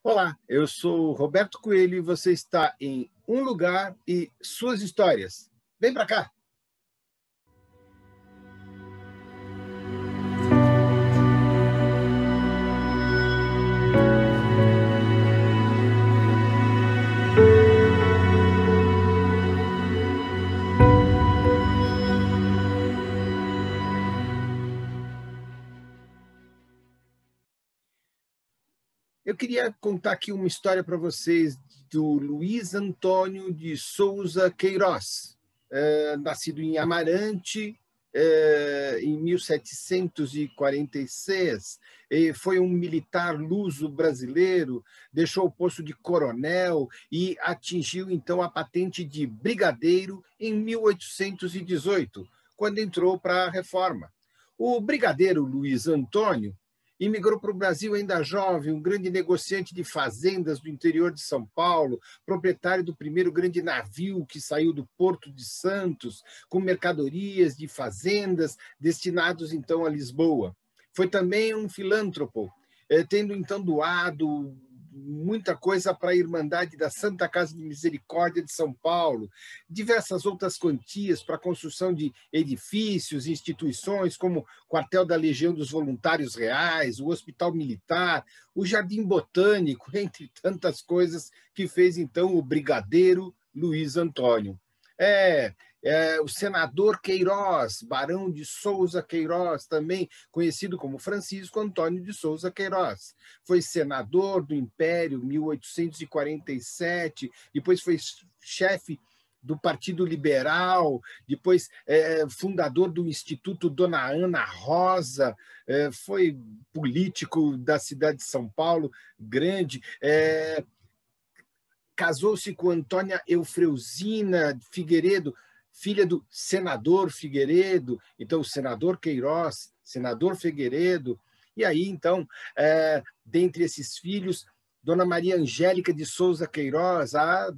Olá, eu sou Roberto Coelho e você está em Um Lugar e Suas Histórias. Vem para cá! Eu queria contar aqui uma história para vocês do Luiz Antônio de Souza Queiroz, nascido em Amarante, em 1746. Foi um militar luso-brasileiro, deixou o posto de coronel e atingiu, então, a patente de brigadeiro em 1818, quando entrou para a Reforma. O brigadeiro Luiz Antônio imigrou para o Brasil ainda jovem, um grande negociante de fazendas do interior de São Paulo, proprietário do primeiro grande navio que saiu do Porto de Santos, com mercadorias de fazendas destinados então a Lisboa. Foi também um filântropo, tendo então doado muita coisa para a Irmandade da Santa Casa de Misericórdia de São Paulo, diversas outras quantias para a construção de edifícios, instituições, como o Quartel da Legião dos Voluntários Reais, o Hospital Militar, o Jardim Botânico, entre tantas coisas que fez, então, o brigadeiro Luiz Antônio. O senador Queiroz, Barão de Souza Queiroz, também conhecido como Francisco Antônio de Souza Queiroz. Foi senador do Império em 1847, depois foi chefe do Partido Liberal, depois fundador do Instituto Dona Ana Rosa, foi político da cidade de São Paulo, grande, casou-se com Antônia Eufreusina Figueiredo, filha do senador Figueiredo, então o senador Queiroz, senador Figueiredo, e aí, então, dentre esses filhos, Dona Maria Angélica de Souza Queiroz, a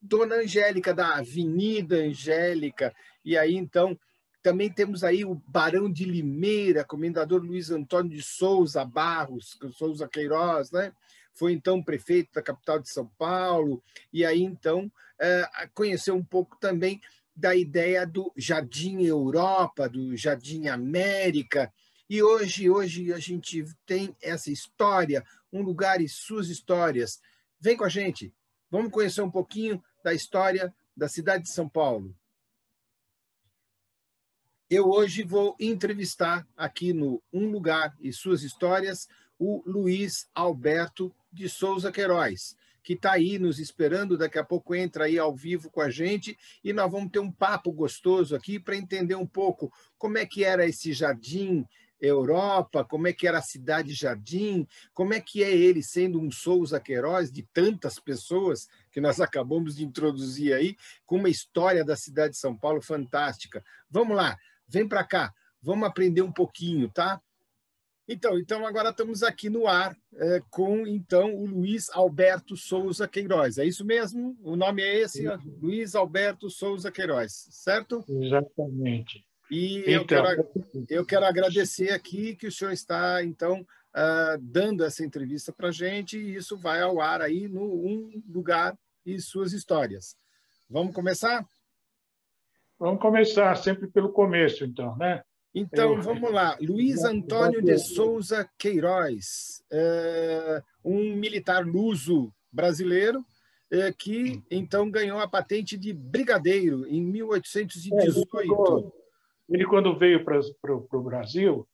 Dona Angélica da Avenida Angélica, e aí, então, também temos aí o Barão de Limeira, comendador Luiz Antônio de Souza Barros, Souza Queiroz, né? Foi então prefeito da capital de São Paulo, e aí então conheceu um pouco também da ideia do Jardim Europa, do Jardim América, e hoje a gente tem essa história, Um Lugar e Suas Histórias. Vem com a gente, vamos conhecer um pouquinho da história da cidade de São Paulo. Eu hoje vou entrevistar aqui no Um Lugar e Suas Histórias o Luiz Alberto de Souza Queiroz, que está aí nos esperando, daqui a pouco entra aí ao vivo com a gente e nós vamos ter um papo gostoso aqui para entender um pouco como é que era esse Jardim Europa, como é que era a cidade Jardim, como é que é ele sendo um Souza Queiroz de tantas pessoas que nós acabamos de introduzir aí, com uma história da cidade de São Paulo fantástica. Vamos lá, vem para cá, vamos aprender um pouquinho, tá? Então agora estamos aqui no ar com então o Luiz Alberto Souza Queiroz. É isso mesmo? O nome é esse? Luiz Alberto Souza Queiroz, certo? Exatamente. E Então, eu quero agradecer aqui que o senhor está, então, dando essa entrevista para a gente, e isso vai ao ar aí no Um Lugar e Suas Histórias. Vamos começar? vamos começar sempre pelo começo, então, né? Então, vamos lá. Luiz Antônio de Souza Queiroz, um militar luso brasileiro que, então, ganhou a patente de brigadeiro em 1818. Ele, quando veio para o Brasil,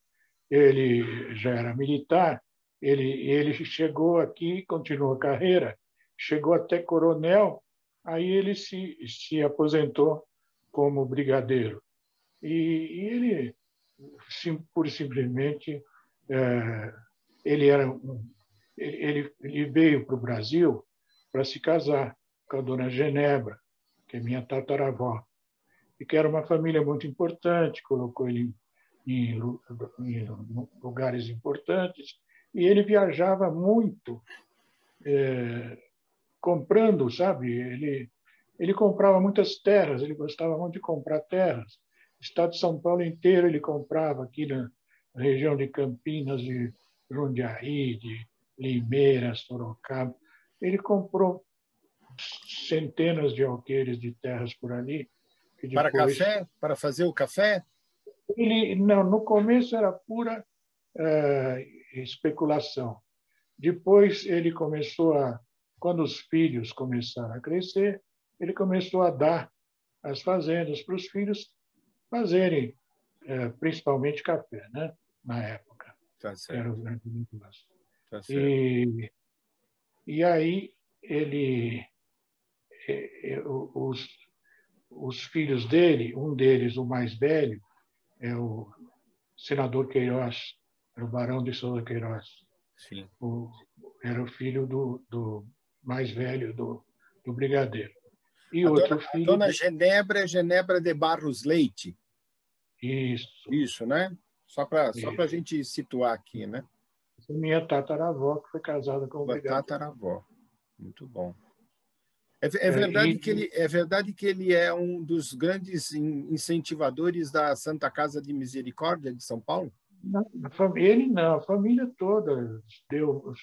ele já era militar, ele chegou aqui, continuou a carreira, chegou até coronel, aí ele se aposentou como brigadeiro. E ele, pura e simplesmente, ele veio para o Brasil para se casar com a dona Genebra, que é minha tataravó, e que era uma família muito importante, colocou ele em lugares importantes, e ele viajava muito, comprando, sabe? Ele comprava muitas terras, ele gostava muito de comprar terras. O estado de São Paulo inteiro ele comprava, aqui na região de Campinas, de Jundiaí, de Limeira, Sorocaba. Ele comprou centenas de alqueires de terras por ali, que Para depois... café? Para fazer o café? Não, no começo era pura especulação. Depois ele começou quando os filhos começaram a crescer, ele começou a dar as fazendas para os filhos fazerem, principalmente café, né? Na época, Tá que era certo, o grande negócio. tá certo. E aí os, os filhos dele, um deles, o mais velho, é o senador Queiroz, era o Barão de Souza Queiroz. Sim. Era o filho do mais velho do brigadeiro. E outro A filho... dona Genebra é Genebra de Barros Leite. Isso. Isso, né? Só para Isso. a gente situar aqui, né? Minha tataravó, que foi casada com o Sua brigadeiro. tataravó. Muito bom. É verdade que ele é um dos grandes incentivadores da Santa Casa de Misericórdia de São Paulo? Ele não, a família toda deu.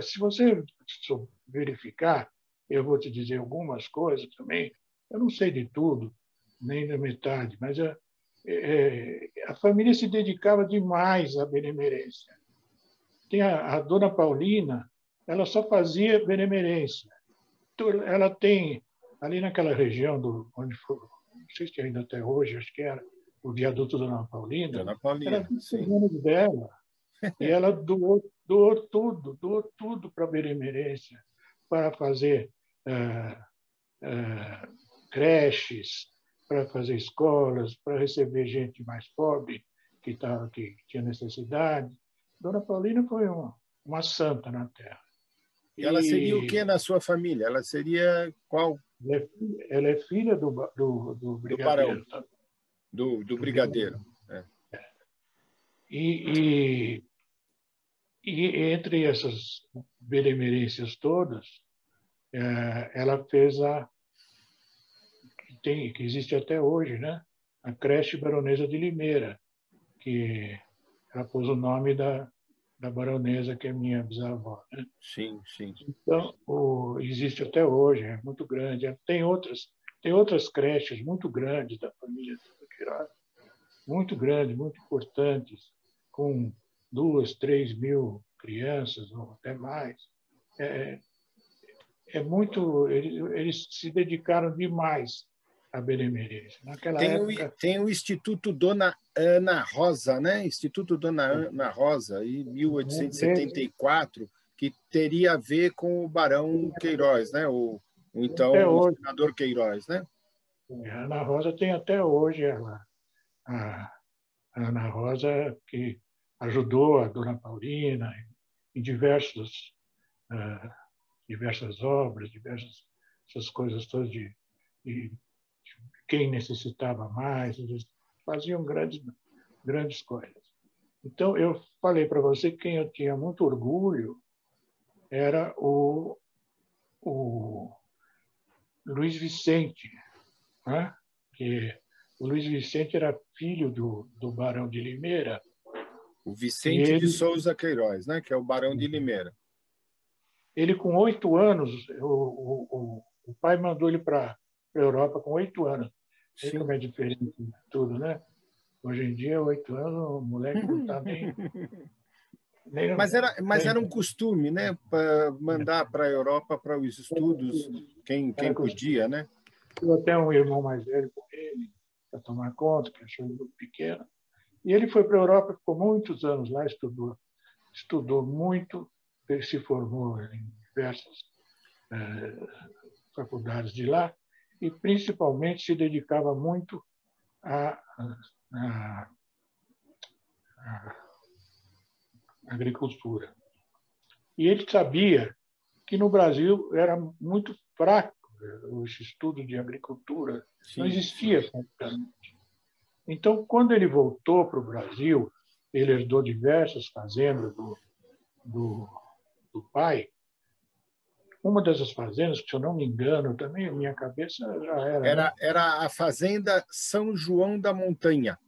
Se você verificar, eu vou te dizer algumas coisas também. Eu não sei de tudo, nem da metade, mas a família se dedicava demais à benemerência. Tem a dona Paulina, ela só fazia benemerência. Ela tem, ali naquela região onde foi, não sei se ainda até hoje, acho que era o viaduto da Dona Paulina, Dona era Paulina, tudo sim. terreno dela. E ela doou tudo para a benemerência, para fazer creches, para fazer escolas, para receber gente mais pobre que tinha necessidade. Dona Paulina foi uma santa na Terra. E ela seria o que na sua família? Ela seria qual? Ela é filha do Do barão, brigadeiro. Tá? do brigadeiro. É. E entre essas benemerências todas, ela fez que existe até hoje, né? A creche Baronesa de Limeira, que ela pôs o nome da baronesa, que é minha bisavó. Né? Sim, sim. Então, existe até hoje, é muito grande. Tem outras creches muito grandes da família Queiroz, muito grandes, muito importantes, com 2, 3 mil crianças, ou até mais. Eles se dedicaram demais à benemerência. Naquela época... Tem o Instituto Dona Ana Rosa, né? Instituto Dona Ana Rosa, em 1874, que teria a ver com o Barão Queiroz, né? Até Então, o hoje, senador Queiroz, né? a Ana Rosa tem até hoje a Ana Rosa, que ajudou a Dona Paulina em diversas obras, essas coisas todas de quem necessitava mais, eles faziam grandes coisas. Então, eu falei para você que quem eu tinha muito orgulho era o Luiz Vicente, né? Que o Luiz Vicente era filho do Barão de Limeira. O E Vicente de Souza Queiroz, né? Que é o Barão de Limeira. ele com 8 anos, o pai mandou ele para a Europa com 8 anos. Vê como Sim. é diferente tudo, né? Hoje em dia, 8 anos, o moleque não está nem Mas era um costume, né? Para mandar para a Europa para os estudos, quem podia, né? Eu até um irmão mais velho com ele, para tomar conta, que achou ele muito pequeno. E ele foi para a Europa, ficou muitos anos lá, estudou muito, se formou em diversas faculdades de lá, e principalmente se dedicava muito à agricultura. E ele sabia que no Brasil era muito fraco o estudo de agricultura, não existia praticamente. Então, quando ele voltou para o Brasil, ele herdou diversas fazendas do pai. Uma dessas fazendas, que, se eu não me engano, também a minha cabeça já era... Né? Era a Fazenda São João da Montanha.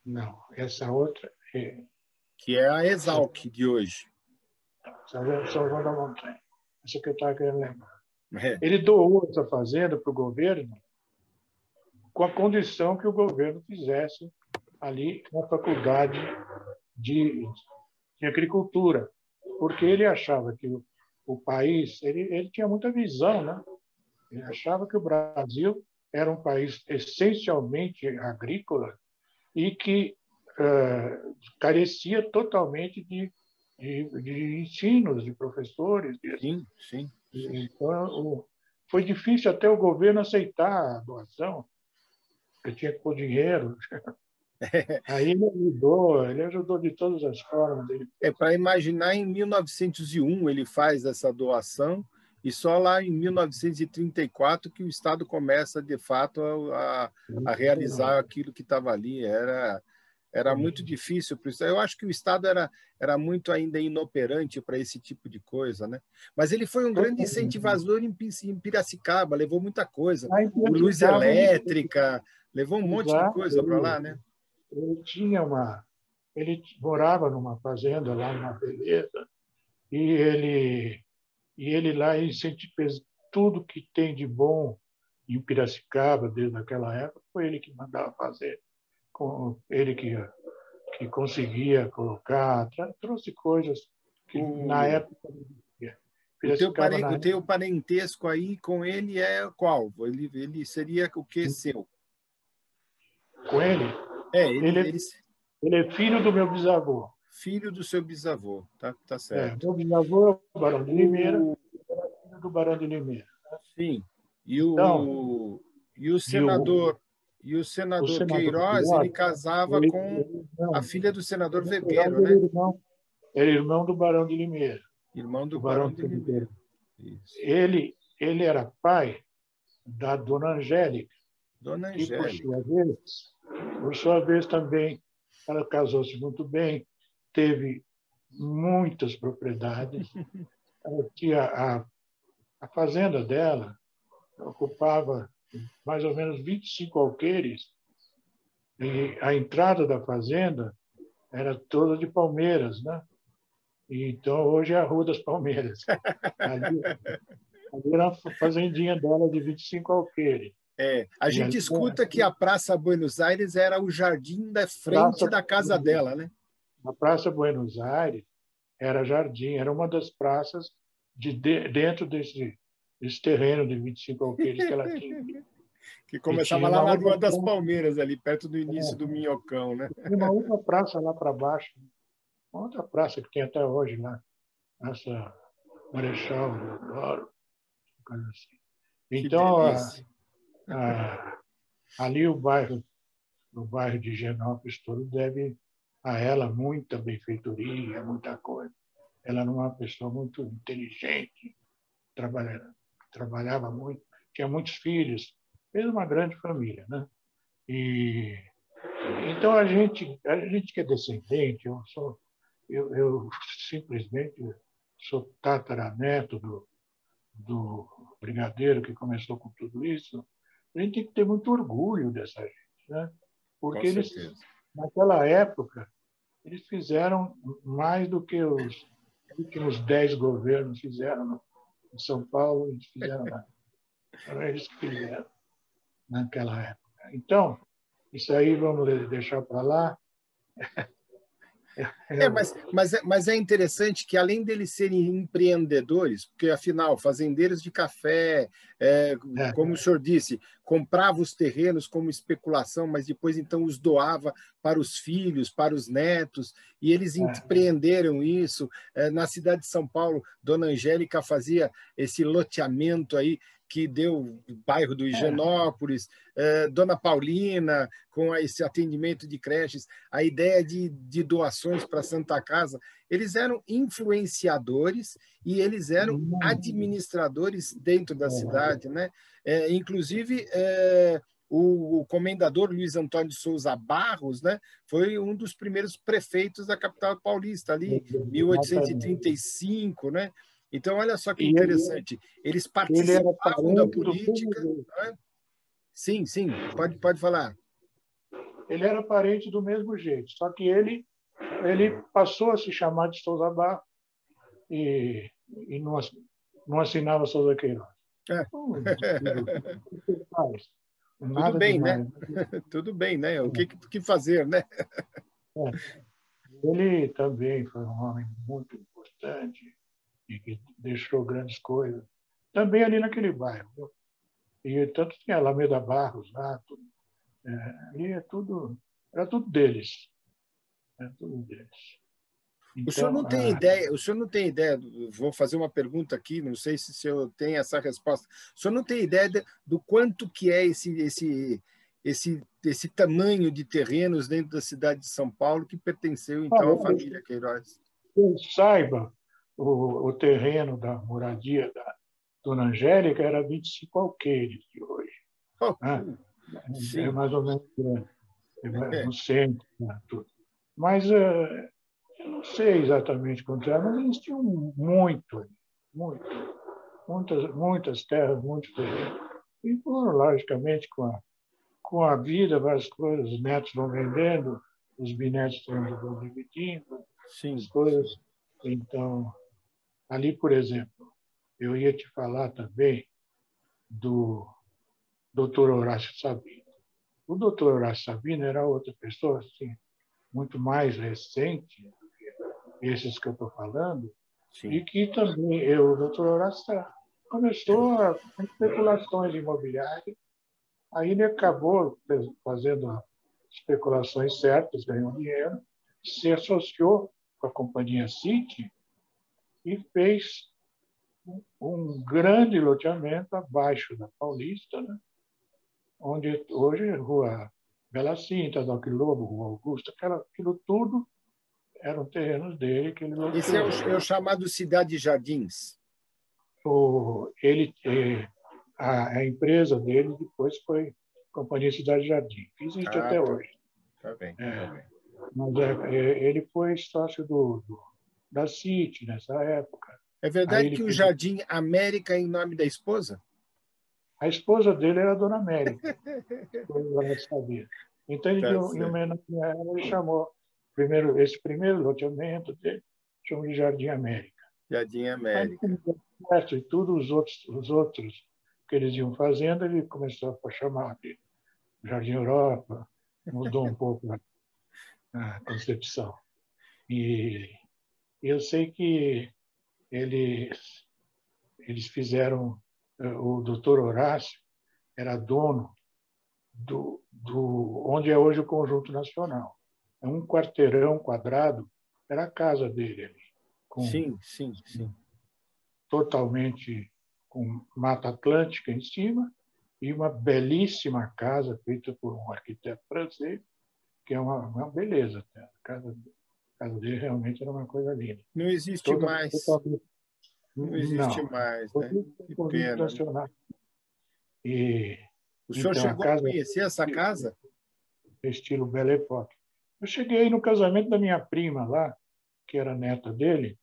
Não, essa outra que é a Exalc de hoje. São João da Montanha. Essa que eu estava querendo lembrar. É. Ele doou essa fazenda para o governo com a condição que o governo fizesse ali uma faculdade de agricultura, porque ele achava que o país, ele tinha muita visão, né? Ele achava que o Brasil era um país essencialmente agrícola e que carecia totalmente de ensinos, de professores. Sim, sim. Então, foi difícil até o governo aceitar a doação, porque tinha que pôr dinheiro. Aí ele ajudou de todas as formas. Para imaginar, em 1901 ele faz essa doação e só lá em 1934 que o Estado começa, de fato, a realizar aquilo que estava ali. Era muito difícil. Eu acho que o Estado era muito ainda inoperante para esse tipo de coisa, né? Mas ele foi um grande incentivador em Piracicaba, levou muita coisa. O luz elétrica, levou um monte de coisa para lá, né? Ele morava numa fazenda lá na Beleza e ele lá fez tudo que tem de bom em Piracicaba desde aquela época, foi ele que mandava fazer, ele que conseguia colocar, trouxe coisas que na época o teu parentesco aí com ele é qual? Ele seria o que seu? Com ele? Ele é filho do meu bisavô. Filho do seu bisavô, tá certo. Meu bisavô é o Barão de Limeira, era filho do Barão de Limeira. Sim. E o senador Queiroz, ele casava com a filha do senador Weber, né? Ele é irmão do Barão de Limeira. Irmão do Barão de Limeira. Ele era pai da Dona Angélica. Dona Angélica. Que, por sua vez também, ela casou-se muito bem, teve muitas propriedades. A fazenda dela ocupava mais ou menos 25 alqueires e a entrada da fazenda era toda de palmeiras, né? E então, hoje é a Rua das Palmeiras. Ali era a fazendinha dela de 25 alqueires. A gente escuta que a Praça Buenos Aires era o jardim da frente da casa dela, né? A Praça Buenos Aires era jardim, era uma das praças dentro desse terreno de 25 alqueires que ela tinha. Que começava lá na Rua das Palmeiras, ali perto do início do Minhocão, né? Tem uma outra praça lá para baixo, uma outra praça que tem até hoje lá, essa Marechal Deodoro, coisa assim. Então, ali o bairro de Higienópolis todo deve a ela muita benfeitoria, muita coisa. Ela era uma pessoa muito inteligente, trabalhava muito, tinha muitos filhos, fez uma grande família, né? E então a gente que é descendente, eu simplesmente sou tataraneto do brigadeiro que começou com tudo isso. A gente tem que ter muito orgulho dessa gente, né? Porque eles, naquela época, eles fizeram mais do que os últimos 10 governos fizeram em São Paulo, eles fizeram lá. Era eles que fizeram naquela época. Então, isso aí vamos deixar para lá. Mas é interessante que, além deles serem empreendedores, porque, afinal, fazendeiros de café, como o senhor disse, comprava os terrenos como especulação, mas depois, então, os doava para os filhos, para os netos, e eles empreenderam isso. Na cidade de São Paulo, Dona Angélica fazia esse loteamento aí, que deu o bairro do Higienópolis, Dona Paulina, com esse atendimento de creches, a ideia de doações para a Santa Casa. Eles eram influenciadores e eles eram administradores dentro da cidade, né? Inclusive, o comendador Luiz Antônio de Souza Barros, né, foi um dos primeiros prefeitos da capital paulista, ali em 1835, né? Então, olha só que interessante. Eles participavam da política. Né? Sim, pode falar. Ele era parente do mesmo jeito, só que ele passou a se chamar de Souza Barros e não assinava Souza Queiroz. É. O que ele faz? Tudo Nada bem, né? demais. Tudo bem, né? O que fazer, né? Ele também foi um homem muito importante e que deixou grandes coisas. Também ali naquele bairro. Viu? E tanto tinha Alameda Barros lá, tudo. Ali era tudo deles. Era tudo deles. O senhor Então, não tem ideia, o senhor não tem ideia, vou fazer uma pergunta aqui, não sei se o senhor tem essa resposta. O senhor não tem ideia do quanto que é esse tamanho de terrenos dentro da cidade de São Paulo que pertenceu, então, à família Queiroz? eu saiba, o terreno da moradia da Dona Angélica era 25 alqueires de hoje. Oh, Né? É sim. mais ou menos no centro. Né? Tudo. Mas eu não sei exatamente quanto era, mas eles tinham muito, muitas terras, muitos terrenos. E, logicamente, com a vida, várias coisas, os netos vão vendendo, os bisnetos vão dividindo, as Sim, coisas. sim. Então, ali, por exemplo, eu ia te falar também do Dr. Horácio Sabino. O Dr. Horácio Sabino era outra pessoa, assim, muito mais recente do que esses que eu estou falando, e Sim. que também o Dr. Horácio começou com especulações imobiliárias, aí ele acabou fazendo especulações certas, ganhou dinheiro, se associou com a companhia City e fez um grande loteamento abaixo da Paulista, né? Onde hoje é Rua Bela Cinta, Doc Lobo, Rua Augusta, aquilo tudo eram terrenos dele que ele Esse é loteou. o chamado Cidade Jardins. A empresa dele depois foi Companhia Cidade Jardim, que existe Ah, até tá, hoje. tá bem, tá É, bem. mas ele foi sócio da City nessa época. É Aí verdade ele que o fez, Jardim América é em nome da esposa? a esposa dele era a Dona América, eu sabia. Então, ele, Tá em certo. homenagem a ela, ele chamou esse primeiro loteamento dele, chamou de Jardim América. Jardim Aí, América. com o resto e tudo, os outros que eles iam fazendo, ele começou a chamar de Jardim Europa, mudou um pouco a concepção. E eu sei que eles, eles fizeram, o doutor Horácio era dono onde é hoje o Conjunto Nacional. É um quarteirão quadrado, era a casa dele ali, com, Sim, sim, sim. totalmente com Mata Atlântica em cima e uma belíssima casa feita por um arquiteto francês, que é uma beleza. A casa dele realmente era uma coisa linda. Não existe mais. Totalmente, Não existe não, mais, né? todo o Que Conjunto pena, né? Nacional. E, O senhor então, a chegou a casa conhecer essa casa? estilo Belle Époque. Eu cheguei no casamento da minha prima lá, que era neta dele,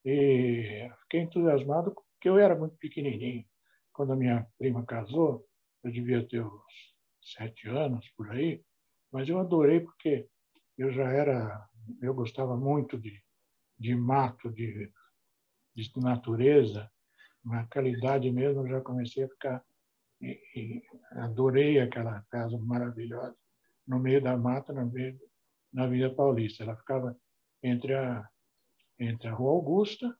e fiquei entusiasmado porque eu era muito pequenininho. Quando a minha prima casou, eu devia ter uns 7 anos por aí, mas eu adorei porque eu gostava muito de mato, de natureza. Naquela idade mesmo, eu já comecei a ficar e adorei aquela casa maravilhosa no meio da mata, na Avenida Paulista. Ela ficava entre entre a Rua Augusta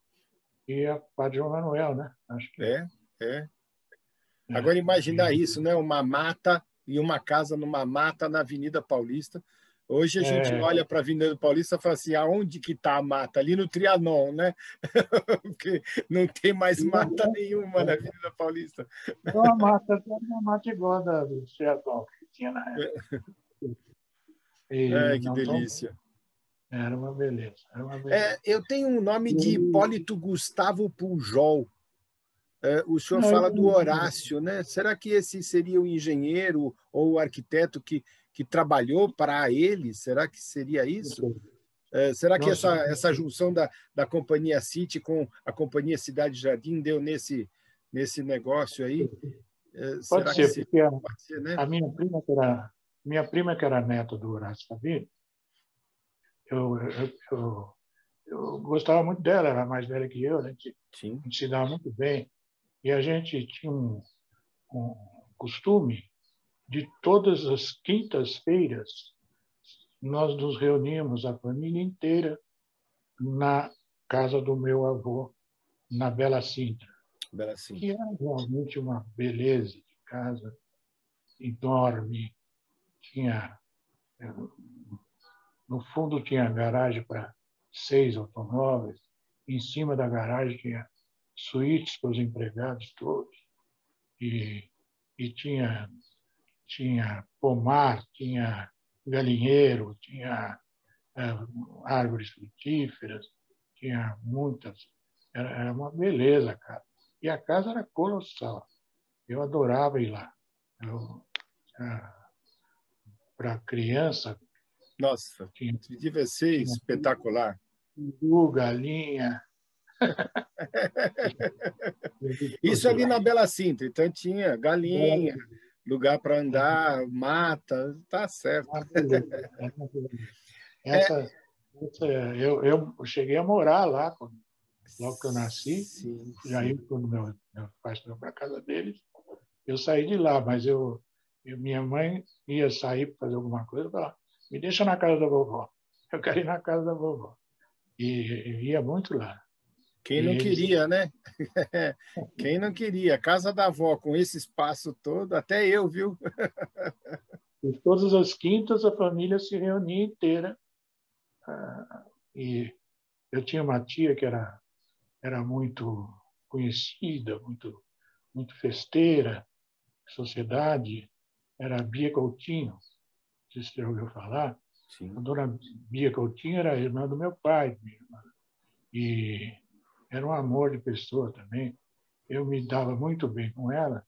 e a Padre João Manuel, né? Acho que É, é. é. Agora imaginar E, isso, né? Uma mata e uma casa numa mata na Avenida Paulista. Hoje a gente é, olha para a Avenida Paulista e fala assim, aonde que está a mata? Ali no Trianon, né? Porque não tem mais mata nenhuma na Avenida Paulista. era uma mata igual a da do Triatlon que tinha na época. E É, que não tão, delícia. era uma beleza, era uma É, beleza. eu tenho um nome de E, Hipólito Gustavo Pujol. É, o senhor não, fala do Horácio, né? Será que esse seria o engenheiro ou o arquiteto que trabalhou para ele? Será que seria isso? Será que não sei. essa junção da Companhia City com a Companhia Cidade Jardim deu nesse negócio aí? Pode Será que ser, sim? porque Pode ser, né? a minha prima que era neta do Horácio Sabino, eu eu gostava muito dela, era mais velha que eu, Sim. a gente se dava muito bem. E a gente tinha um costume de todas as quintas-feiras nós nos reuníamos, a família inteira, na casa do meu avô, na Bela Sintra, Bela sim. que era realmente uma beleza de casa, enorme. Tinha, no fundo, tinha garagem para 6 automóveis, em cima da garagem tinha suítes para os empregados todos, e, e tinha pomar, tinha galinheiro, tinha árvores frutíferas, tinha muitas. Era uma beleza, cara. E a casa era colossal. Eu adorava ir lá. Para criança, Nossa, tinha, devia ser tinha espetacular. peru, galinha, Isso ali na tudo. Bela Sintra, então tinha galinha, lugar para andar, mata, tá certo. Uma beleza, era uma beleza. É, Eu cheguei a morar lá, logo que eu nasci. sim, E aí, sim. quando meu pai foi para a casa deles, eu saí de lá, mas minha mãe ia sair para fazer alguma coisa, eu falava, me deixa na casa da vovó. Eu quero ir na casa da vovó. E ia muito lá. Quem E não eles, queria, né? Quem não queria? Casa da avó com esse espaço todo, até eu, viu? e todas as quintas a família se reunia inteira. E eu tinha uma tia que era muito conhecida, muito festeira, sociedade, era a Bia Coutinho, não sei se você já ouviu falar. A Sim. dona Bia Coutinho era a irmã do meu pai, minha irmã. E era um amor de pessoa também. Eu me dava muito bem com ela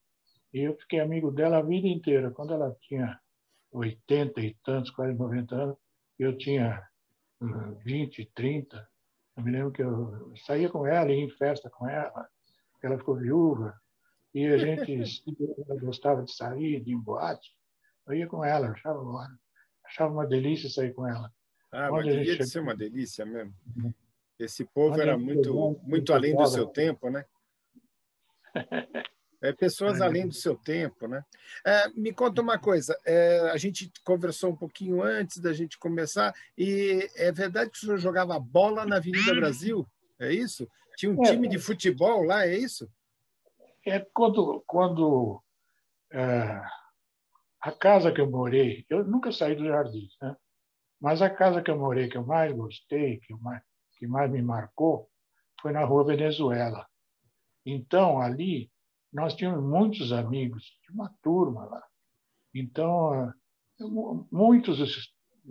e eu fiquei amigo dela a vida inteira. Quando ela tinha 80 e tantos, quase 90 anos, eu tinha 20, 30. Eu me lembro que eu saía com ela, ia em festa com ela, ela ficou viúva, e a gente ela gostava de sair, de ir em boate. Eu ia com ela, achava uma delícia sair com ela. Ah, mas Onde a gente devia de ser chegava, uma delícia mesmo. Esse povo onde a era gente chegava, muito, a gente muito além do seu encontrava. tempo, né? É pessoas além do seu tempo, né? Me conta uma coisa. A gente conversou um pouquinho antes da gente começar e é verdade que o senhor jogava bola na Avenida Brasil? É isso? Tinha um time de futebol lá, é isso? Quando é, a casa que eu morei, eu nunca saí do jardim, né? Mas a casa que eu morei, que eu mais gostei, que mais me marcou, foi na Rua Venezuela. Então, ali, nós tínhamos muitos amigos, tinha uma turma lá. Então, muitos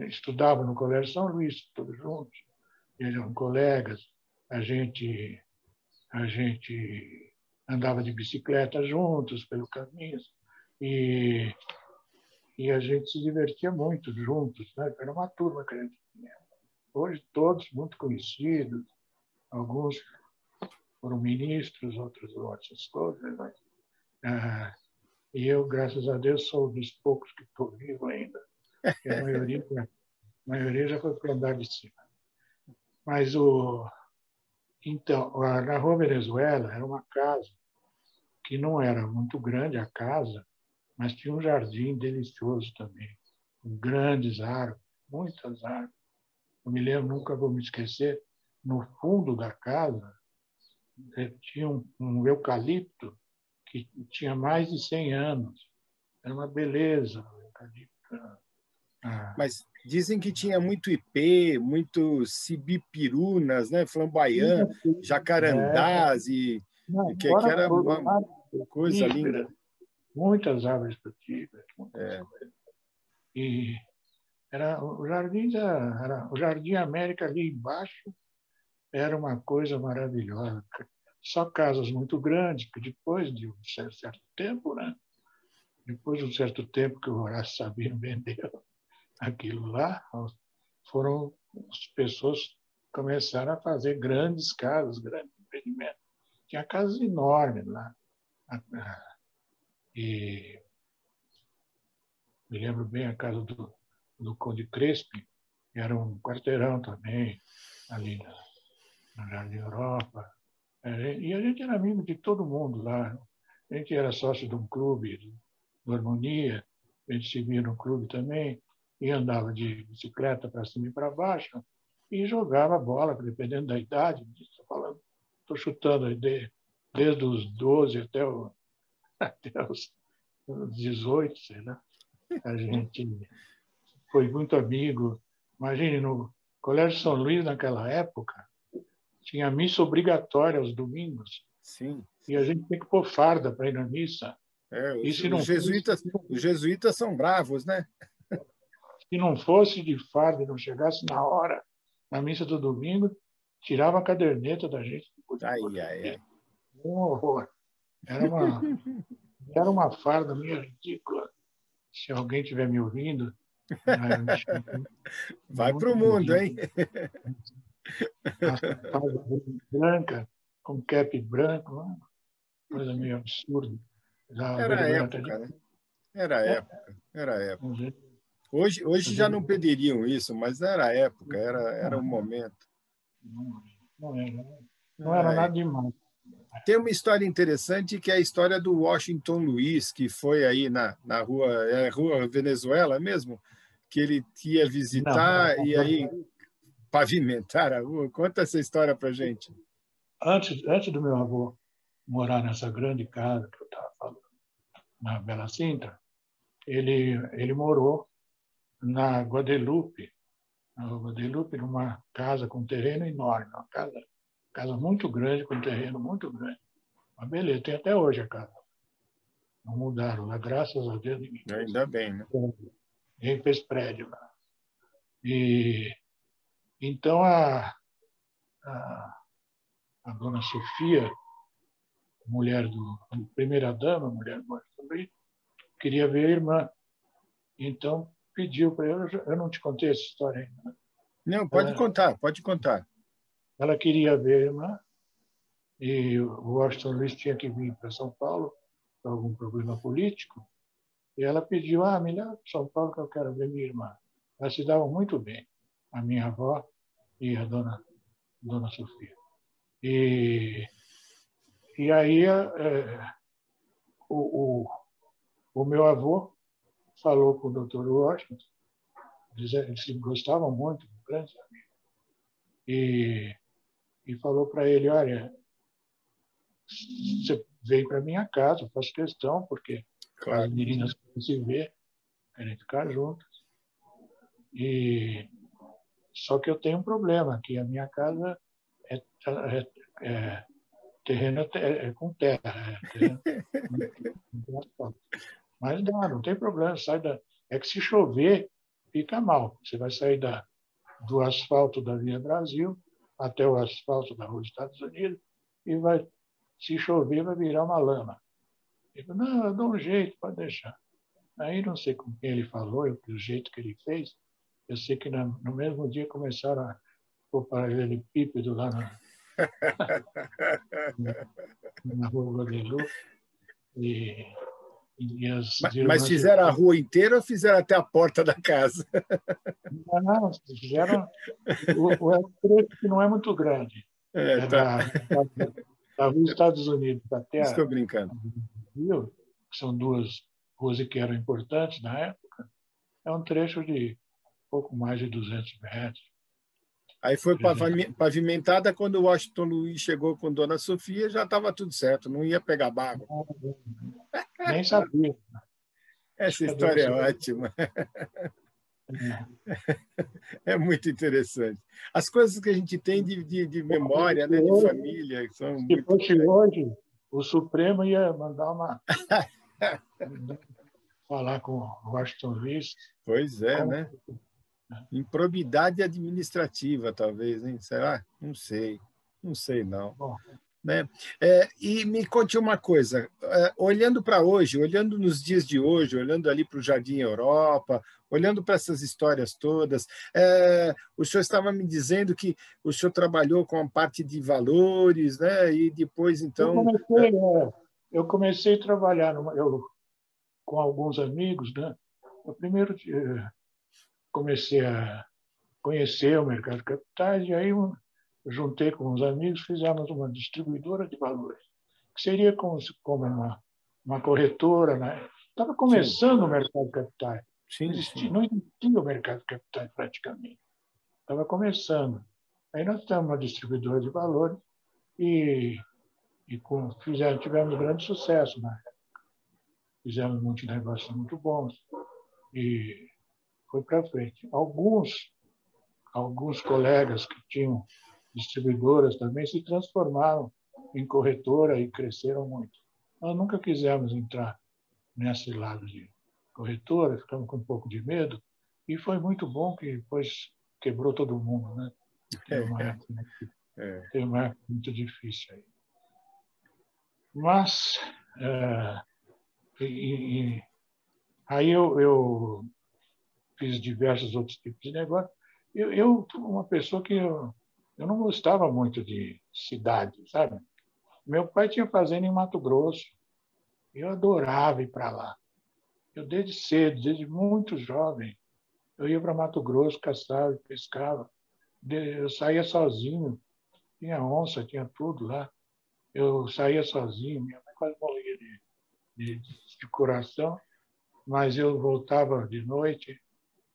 estudavam no Colégio São Luís, todos juntos, eram colegas, a gente, a gente andava de bicicleta juntos pelo caminho e, e a gente se divertia muito juntos, né? Era uma turma que a gente tinha. Hoje, todos muito conhecidos, alguns foram ministros, outras coisas, mas, e eu, graças a Deus, sou dos poucos que estou vivo ainda, porque a maioria já foi para o andar de cima. Mas, então, na Rua Venezuela era uma casa que não era muito grande a casa, mas tinha um jardim delicioso também, com grandes árvores, muitas árvores. Eu me lembro, nunca vou me esquecer, no fundo da casa tinha um eucalipto que tinha mais de 100 anos. Era uma beleza o eucalipto. Ah, Mas dizem que tinha muito ipê, muito sibipirunas, né? Flamboyant, é, jacarandás e que fora era todas uma as árvores coisa linda. frutíferas, muitas árvores frutíferas, muitas É, coisas. E o Jardim América ali embaixo era uma coisa maravilhosa. Só casas muito grandes, que depois de um certo tempo, né? Depois de um certo tempo que o Horácio Sabino vendeu aquilo lá, foram as pessoas começaram a fazer grandes casas, grandes empreendimentos. Tinha casas enormes lá. E me lembro bem a casa do Conde Crespi, que era um quarteirão também, ali. no Jardim Europa. E a gente era amigo de todo mundo lá. A gente era sócio de um clube, do Harmonia, a gente se via no clube também, e andava de bicicleta para cima e para baixo, e jogava bola, dependendo da idade. Estou chutando desde os 12 até os 18, sei lá. A gente foi muito amigo. Imagine, no Colégio São Luís, naquela época, tinha missa obrigatória aos domingos, Sim. e a gente tem que pôr farda para ir na missa. E Os jesuítas são bravos, né? se não fosse de farda e não chegasse na hora, na missa do domingo, tirava a caderneta da gente. Ai, ai, ai. Um horror. Era uma, era uma farda meio ridícula. Se alguém estiver me ouvindo, Vai para muito o mundo, hein? uma farda branca, com cap branco, uma coisa meio absurda. Dava Era a vergonha até de... época, né? Era a época, era a época. Não, Hoje já não pediriam isso, mas era a época, era o momento. não era nada demais. Tem uma história interessante que é a história do Washington Luiz, que foi aí na rua, rua Venezuela mesmo, que ele ia visitar Não, e aí pavimentar a rua. Conta essa história para gente. antes do meu avô morar nessa grande casa que eu estava falando, na Bela Sintra, ele morou na Guadalupe, numa casa com terreno enorme, uma casa muito grande, com terreno muito grande. Mas beleza, tem até hoje a casa. Não mudaram lá, graças a Deus. Ainda bem, né? Ninguém fez prédio lá. E então a dona Sofia, mulher primeira-dama, mulher do Marcelo, queria ver a irmã. Então pediu para eu não te contei essa história ainda, né? Não, pode contar, pode contar. Ela queria ver a irmã e o Washington Luiz tinha que vir para São Paulo por algum problema político. E ela pediu, me leva para São Paulo que eu quero ver minha irmã. Elas se davam muito bem, a minha avó e a dona Sofia. E aí o meu avô falou com o Dr. Washington, eles se gostavam muito, grandes amigos, e falou para ele, olha, você vem para minha casa, eu faço questão, porque Claro. as meninas querem se ver, querem ficar juntas. Só que eu tenho um problema, que a minha casa terreno com terra. Mas não tem problema. É que se chover, fica mal. Você vai sair do asfalto da Via Brasil até o asfalto da Rua dos Estados Unidos e se chover, vai virar uma lama. Eu falei, não, eu dou um jeito, pode deixar. Aí não sei com quem ele falou, o jeito que ele fez. Eu sei que no mesmo dia começaram a pôr paralelepípedo lá na Rua Guadalupe. Mas fizeram a rua inteira ou fizeram até a porta da casa? Não, fizeram o trecho que não é muito grande. Tá. Da Rua dos Estados Unidos até Estou brincando. Rio, que são duas ruas que eram importantes na época, é um trecho de pouco mais de 200 metros. Aí foi pavimentada quando o Washington Luiz chegou com Dona Sofia, já estava tudo certo, não ia pegar barro. Nem sabia. Essa história é ótima. É muito interessante. As coisas que a gente tem de memória, né, de família, são Se muito... fosse hoje, o Supremo ia mandar falar com o Washington Luiz. Pois é, né? Improbidade administrativa, talvez, hein? Será? Não sei. Não sei, não. Bom, né? E me conte uma coisa, olhando para hoje, olhando nos dias de hoje, olhando ali para o Jardim Europa, olhando para essas histórias todas, o senhor estava me dizendo que o senhor trabalhou com a parte de valores, né? E depois, então... Eu comecei a trabalhar com alguns amigos, né? Eu primeiro comecei a conhecer o mercado de capitais, e aí juntei com uns amigos, fizemos uma distribuidora de valores, que seria como uma corretora, né? Estava Sim, começando o mercado de capitais. sim, sim. Não existia o mercado de capitais praticamente. Estava começando. Aí nós temos uma distribuidora de valores e tivemos grande sucesso, né? Fizemos muitos negócios muito bons e foi para frente. Alguns colegas que tinham distribuidoras também se transformaram em corretora e cresceram muito. Nós nunca quisemos entrar nesse lado de corretora, ficamos com um pouco de medo, e foi muito bom que depois quebrou todo mundo, né? Teve uma É, época, é. teve uma época muito difícil aí. Mas, aí eu fiz diversos outros tipos de negócio. Uma pessoa que eu não gostava muito de cidade, sabe? Meu pai tinha fazenda em Mato Grosso. Eu adorava ir para lá. Eu, desde cedo, desde muito jovem, eu ia para Mato Grosso, caçava, pescava. Eu saía sozinho. Tinha onça, tinha tudo lá. Eu saía sozinho. Minha mãe quase morria de coração, mas eu voltava de noite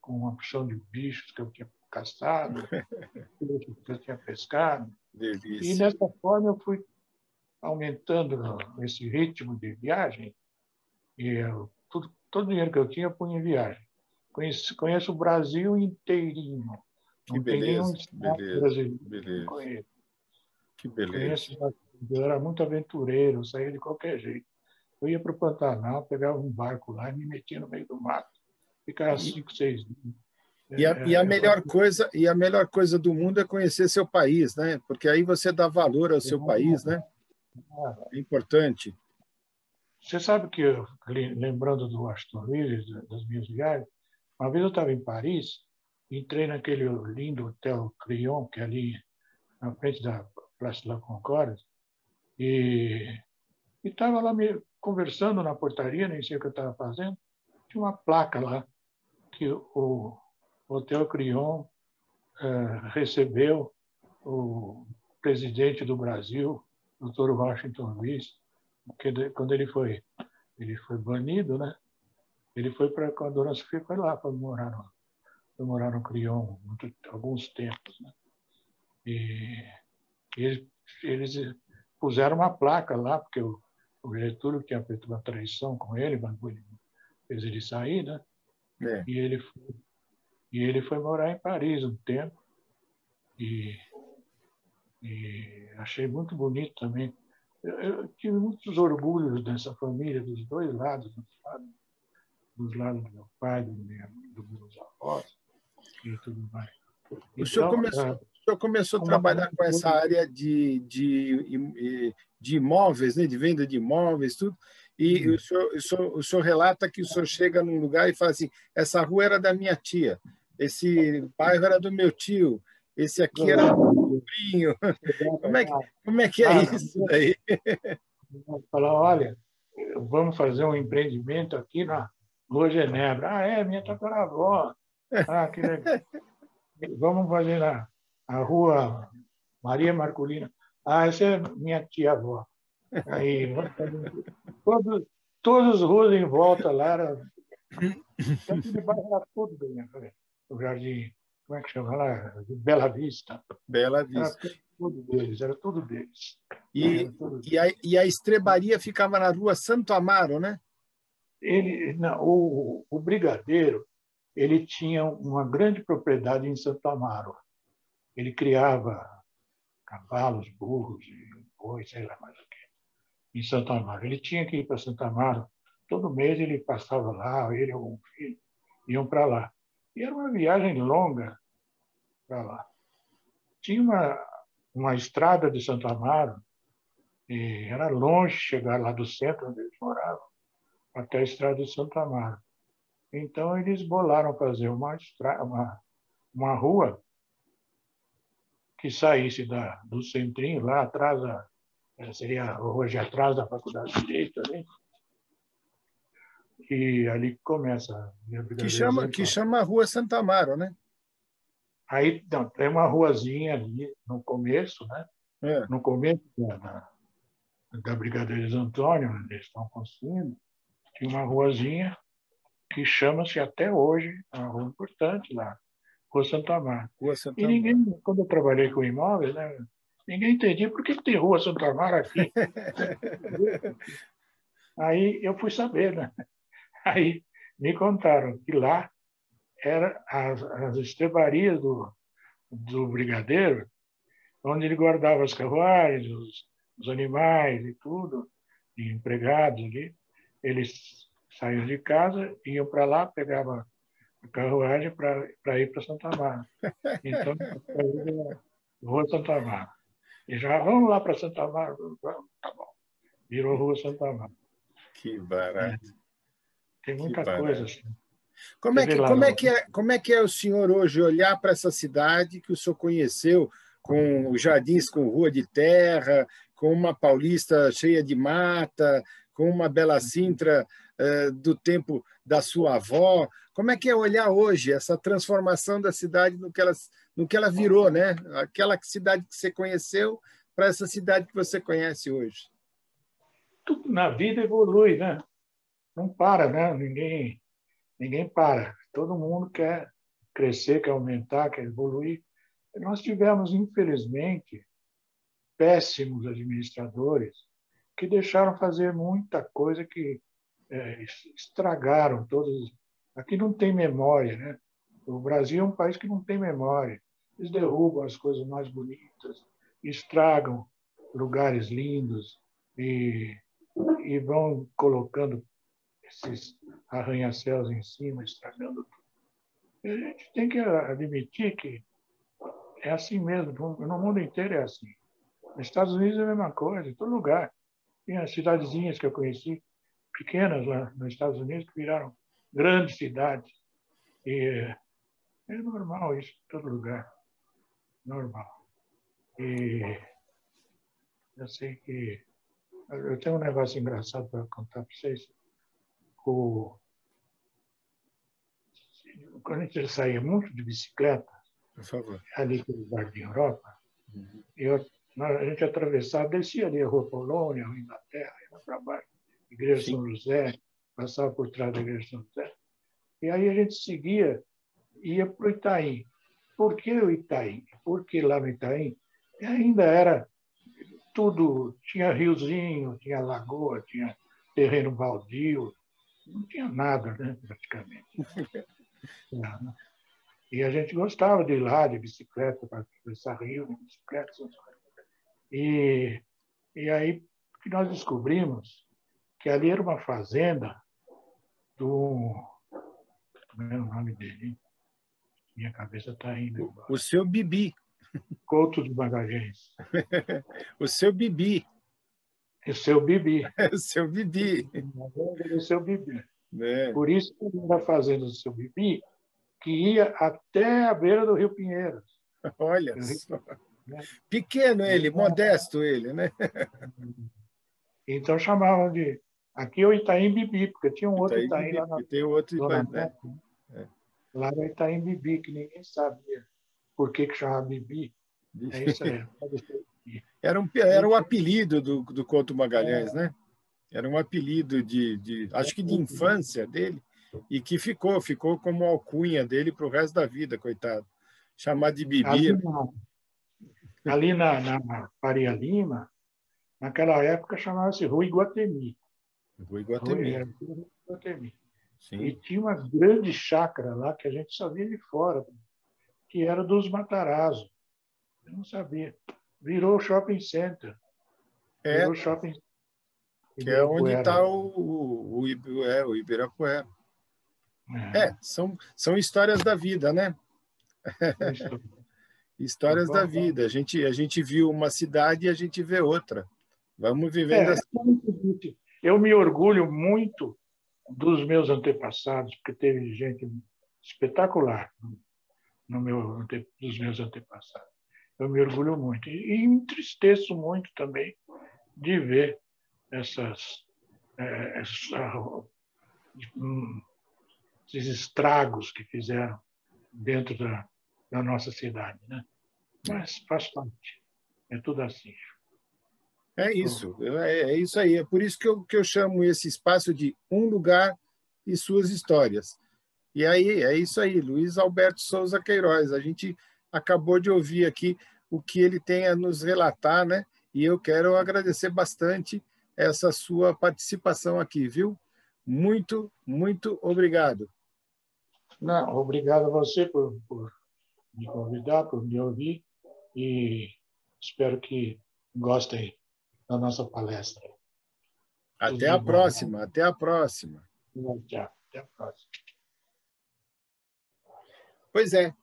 com uma porção de bichos que eu tinha caçado, que eu tinha pescado. E Delícia. dessa forma eu fui aumentando esse ritmo de viagem e todo o dinheiro que eu tinha eu punha em viagem. Conheço o Brasil inteirinho. Que Não tem nenhum beleza, estado beleza, brasileiro que eu não beleza. conheço. Que beleza. Conheço, eu era muito aventureiro, eu saía de qualquer jeito. Eu ia para o Pantanal, pegava um barco lá e me metia no meio do mato. Ficava E, 5, 6 dias. e a melhor coisa do mundo é conhecer seu país, né? Porque aí você dá valor ao seu país, né? É importante. Você sabe que, lembrando do Aston Willis, das minhas viagens, uma vez eu estava em Paris, entrei naquele lindo hotel Crillon, que é ali na frente da Place de la Concorde, e estava lá conversando na portaria, nem sei o que eu estava fazendo, tinha uma placa lá que o Hotel Crillon recebeu o presidente do Brasil, Dr. Washington Luiz, quando ele foi banido, né? Ele foi para quando a Dona Sofia foi lá para morar no Crillon alguns tempos, né? E eles puseram uma placa lá porque o Getúlio tinha feito uma traição com ele, fez ele sair, né? É. E ele foi morar em Paris um tempo e achei muito bonito também. Eu tive muitos orgulhos dessa família, dos dois lados, dos lados do meu pai, dos meus avós e tudo mais. Então, O senhor começou a uma trabalhar com essa área de imóveis, né? De venda de imóveis, tudo. E o senhor relata que o senhor chega num lugar e fala assim: essa rua era da minha tia, esse bairro era do meu tio, esse aqui era do meu sobrinho. Como é que é isso daí? falar, olha, vamos fazer um empreendimento aqui na Rua Genebra. Ah, é, minha tataravó. Ah, que legal. Vamos fazer na Rua Maria Marculina. Ah, essa é minha tia-avó. Aí, todos, todas as ruas em volta lá, aquele bairro era todo do o jardim, como é que chama lá? Bela Vista. Bela Era Vista. tudo deles, era tudo deles. E, e a estrebaria ficava na rua Santo Amaro, né? Não, o Brigadeiro, ele tinha uma grande propriedade em Santo Amaro. Ele criava cavalos, burros e bois, sei lá mais o que, em Santo Amaro. Ele tinha que ir para Santo Amaro. Todo mês ele passava lá, ele e algum filho iam para lá. E era uma viagem longa para lá. Tinha uma estrada de Santo Amaro, e era longe chegar lá do centro onde eles moravam, até a estrada de Santo Amaro. Então, eles bolaram fazer uma rua que saísse do centrinho, lá atrás, seria hoje atrás da Faculdade de Direito, ali, e ali começa a Que chama Rua Santo Amaro, né? Aí não, tem uma ruazinha ali no começo, né? É. No começo da Brigadeiros Antônio, onde eles estão construindo, tinha uma ruazinha que chama-se até hoje, é uma rua importante lá, Rua Santo Amaro. Rua E Santa ninguém, Amaro. quando eu trabalhei com imóveis, né, ninguém entendia por que tem Rua Santo Amaro aqui. Aí eu fui saber, né? Aí me contaram que lá era as estrebarias do brigadeiro, onde ele guardava as carruagens, os animais e tudo, e empregados ali. Eles saíam de casa, iam para lá, pegavam a carruagem para ir para Santa Amaro. Então, Rua Santa Amaro. E já vamos lá para Santa Amaro, vamos, tá bom. Virou Rua Santa Amaro. Que É, barato, tem que muita coisa barato. assim. Você vê lá no. Como é que é o senhor hoje olhar para essa cidade que o senhor conheceu com os jardins com rua de terra, com uma Paulista cheia de mata, com uma Bela Sintra do tempo da sua avó? Como é que é olhar hoje essa transformação da cidade no que ela virou, né? Aquela cidade que você conheceu para essa cidade que você conhece hoje? Tudo na vida evolui, né? Não para, né? Ninguém para. Todo mundo quer crescer, quer aumentar, quer evoluir. Nós tivemos, infelizmente, péssimos administradores que deixaram fazer muita coisa que estragaram todos. Aqui não tem memória, né? O Brasil é um país que não tem memória. Eles derrubam as coisas mais bonitas, estragam lugares lindos e vão colocando esses arranha-céus em cima, estragando tudo. E a gente tem que admitir que é assim mesmo, no mundo inteiro é assim. Nos Estados Unidos é a mesma coisa, em todo lugar. Tinha cidadezinhas que eu conheci, pequenas lá nos Estados Unidos, que viraram grandes cidades. E é normal isso em todo lugar, normal. E eu sei que eu tenho um negócio engraçado para contar para vocês. O, quando a gente saía muito de bicicleta, Por favor. ali pelo Jardim Europa, eu, a gente atravessava, descia ali a Rua Polônia, a Rua Inglaterra, ia para baixo, Igreja Sim. São José, passava por trás da Igreja São José. E aí a gente seguia, ia para o Itaim. Por que o Itaim? Porque lá no Itaim ainda era tudo, tinha riozinho, tinha lagoa, tinha terreno baldio, não tinha nada, né, praticamente. E a gente gostava de ir lá de bicicleta, para atravessar rio de bicicleta. E, e aí que nós descobrimos que ali era uma fazenda do... Como é o nome dele? Minha cabeça está indo embora. O seu Bibi. Couto de Magalhães. O seu Bibi. O seu Bibi. O seu Bibi. O seu Bibi. É. Por isso que ele era fazenda do seu Bibi, que ia até a beira do Rio Pinheiros. Olha só. Pequeno ele, modesto ele, né? Então chamavam de... Aqui é o Itaim Bibi, porque tinha um outro Itaim lá na tem outro, Zona né? Norte. Lá era Itaim Bibi, que ninguém sabia por que chamava Bibi. É isso aí. Era o apelido do Couto Magalhães, né? Era um apelido acho que de infância dele, e que ficou como alcunha dele para o resto da vida, coitado. Chamar de Bibi. Ali na Faria Lima, naquela época chamava-se Rua Iguatemi. Rua Iguatemi. Rua Iguatemi. Sim. E tinha uma grande chácara lá que a gente só via de fora, que era dos Matarazzo. Eu não sabia. Virou shopping center. Virou shopping que é onde está o Ibirapuera. São histórias da vida, né? Histórias da vida. A gente viu uma cidade e a gente vê outra. Vamos vivendo assim. Eu me orgulho muito dos meus antepassados, porque teve gente espetacular dos meus antepassados. Eu me orgulho muito. E entristeço muito também de ver esses estragos que fizeram dentro da nossa cidade, né? Mas faz parte. É tudo assim. É isso, é isso aí. É por isso que eu chamo esse espaço de Um Lugar e Suas Histórias. E aí, é isso aí, Luiz Alberto Souza Queiroz. A gente acabou de ouvir aqui o que ele tem a nos relatar, né? E eu quero agradecer bastante essa sua participação aqui, viu? Muito, muito obrigado. Não, obrigado a você por me convidar, por me ouvir e espero que gostem da nossa palestra. Tudo Até de a bom. próxima, até a próxima. Tchau, até a próxima. Pois é,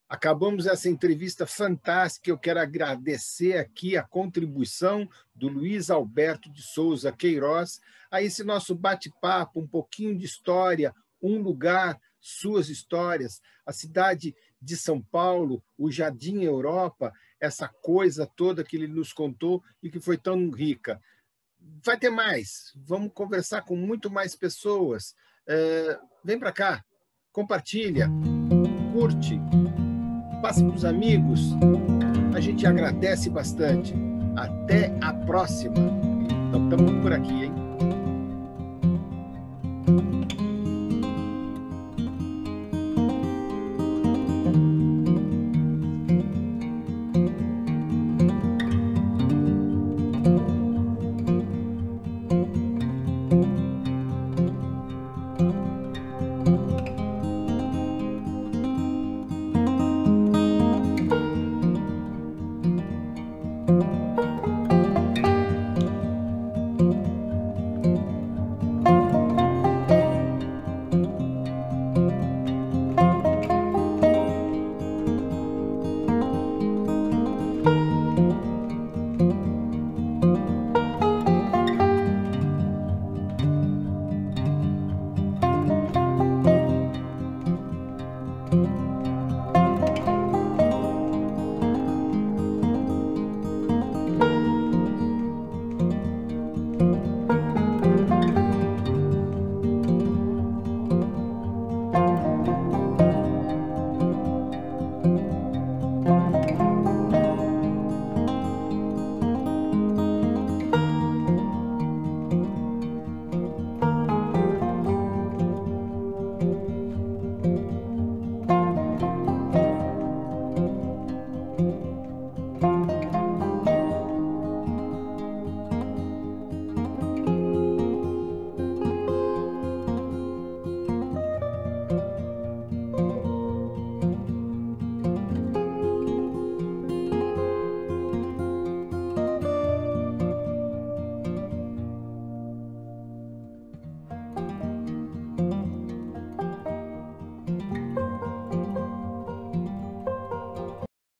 acabamos essa entrevista fantástica. Eu quero agradecer aqui a contribuição do Luiz Alberto de Souza Queiroz a esse nosso bate-papo, um pouquinho de história, um lugar, suas histórias, a cidade de São Paulo, o Jardim Europa, essa coisa toda que ele nos contou e que foi tão rica. Vai ter mais, vamos conversar com muito mais pessoas. Vem para cá, compartilha, curte, passe para os amigos. A gente agradece bastante. Até a próxima. Então, estamos por aqui, hein?